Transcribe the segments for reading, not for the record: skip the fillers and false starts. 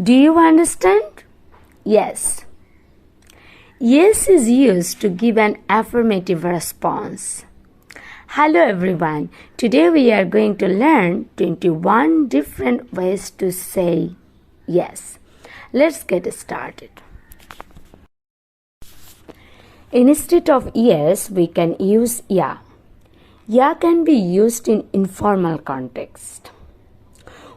Do you understand? Yes. Yes is used to give an affirmative response. Hello everyone. Today we are going to learn 21 different ways to say yes. Let's get started. Instead of yes, we can use yeah. Yeah can be used in informal context.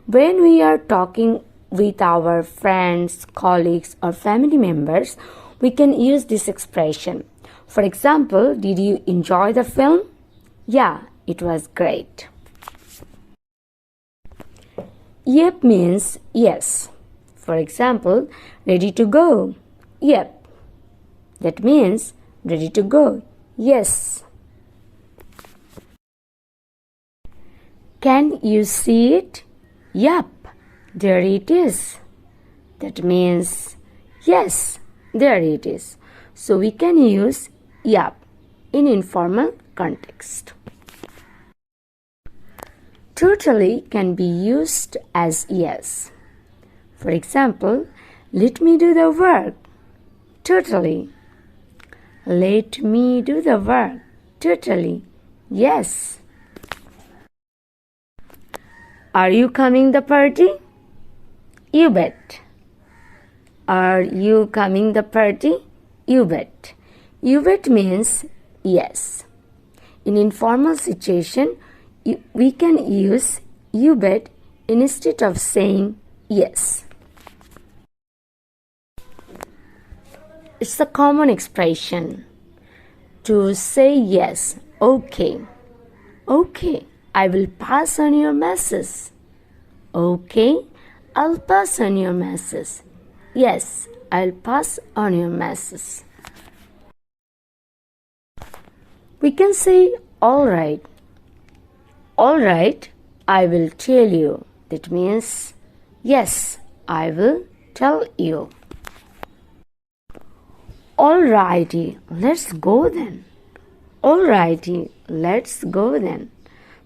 When we are talking with our friends, colleagues, or family members, we can use this expression. For example, did you enjoy the film? Yeah, it was great. Yep means yes. For example, ready to go? Yep. That means ready to go. Yes. Can you see it? Yup, there it is. That means yes, there it is. So we can use yup in informal context. Totally can be used as yes. For example, let me do the work. Totally. Let me do the work. Totally. Yes. Are you coming the party? You bet. Are you coming the party? You bet. You bet means yes. In informal situation, we can use you bet instead of saying yes. It's a common expression to say yes. Okay. Okay, I will pass on your message. Okay, I'll pass on your message. Yes, I'll pass on your message. We can say all right. All right, I will tell you. That means yes, I will tell you. Alrighty, let's go then. Alrighty, let's go then.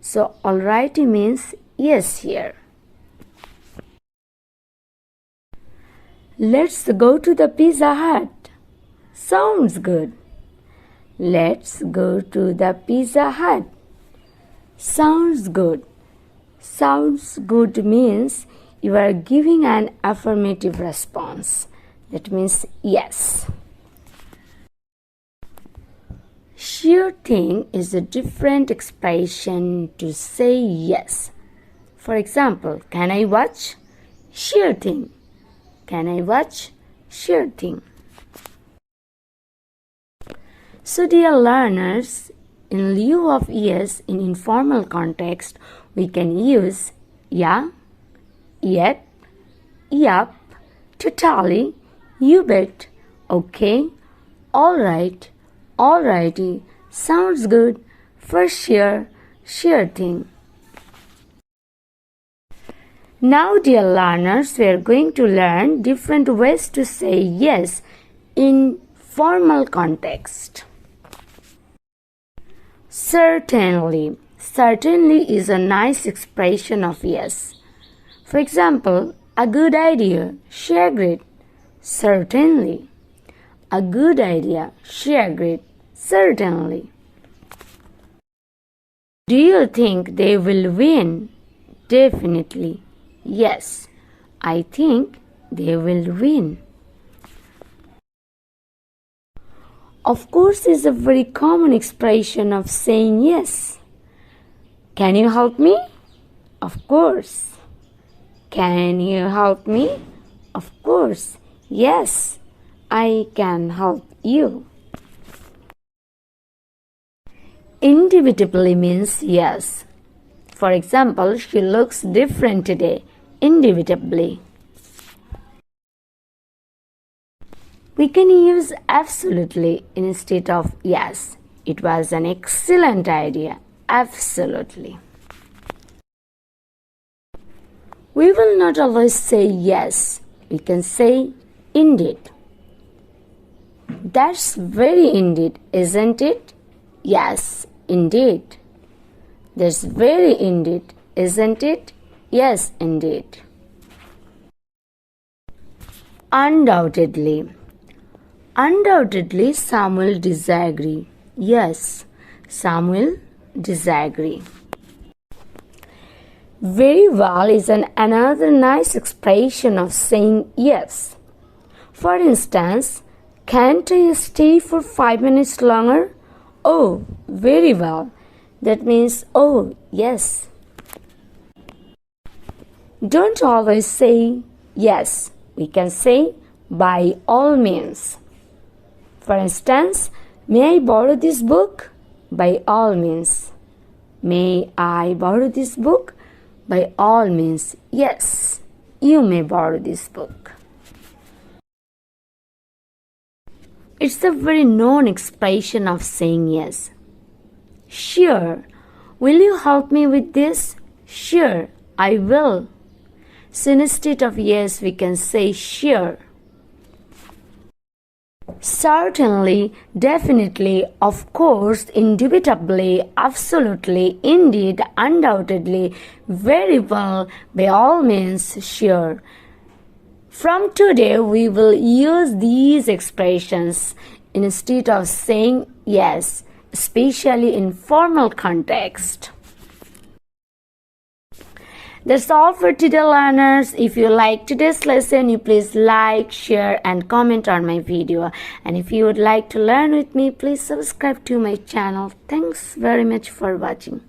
So alrighty means yes here. Let's go to the Pizza Hut. Sounds good. Let's go to the Pizza Hut. Sounds good. Sounds good means you are giving an affirmative response. That means yes. Sure thing is a different expression to say yes. For example, can I watch? Sure thing. Can I watch? Sure thing. So dear learners, in lieu of yes in informal context, we can use yeah, yep, yup, totally, you bet, okay, alright, alrighty, sounds good, for sure, sure thing. Now dear learners, we are going to learn different ways to say yes in formal context. Certainly. Certainly is a nice expression of yes. For example, a good idea, share great. Certainly. A good idea, share great. Certainly. Do you think they will win? Definitely. Yes, I think they will win. Of course is a very common expression of saying yes. Can you help me? Of course. Can you help me? Of course. Yes, I can help you. Indubitably means yes. For example, she looks different today. Indubitably. We can use absolutely instead of yes. It was an excellent idea. Absolutely. We will not always say yes. We can say indeed. That's very indeed, isn't it? Yes, indeed. That's very indeed, isn't it? Yes, indeed. Undoubtedly. Undoubtedly, Sam will disagree. Yes, Sam will disagree. Very well is another nice expression of saying yes. For instance, can't I stay for 5 minutes longer? Oh, very well. That means, oh, yes. Don't always say yes. We can say by all means. For instance, may I borrow this book? By all means. May I borrow this book? By all means, yes, you may borrow this book. It's a very known expression of saying yes. Sure. Will you help me with this? Sure, I will. So instead of yes, we can say sure. Certainly, definitely, of course, indubitably, absolutely, indeed, undoubtedly, very well, by all means, sure. From today, we will use these expressions instead of saying yes, especially in formal context. That's all for today, learners. If you like today's lesson, you please like, share and comment on my video. And if you would like to learn with me, please subscribe to my channel. Thanks very much for watching.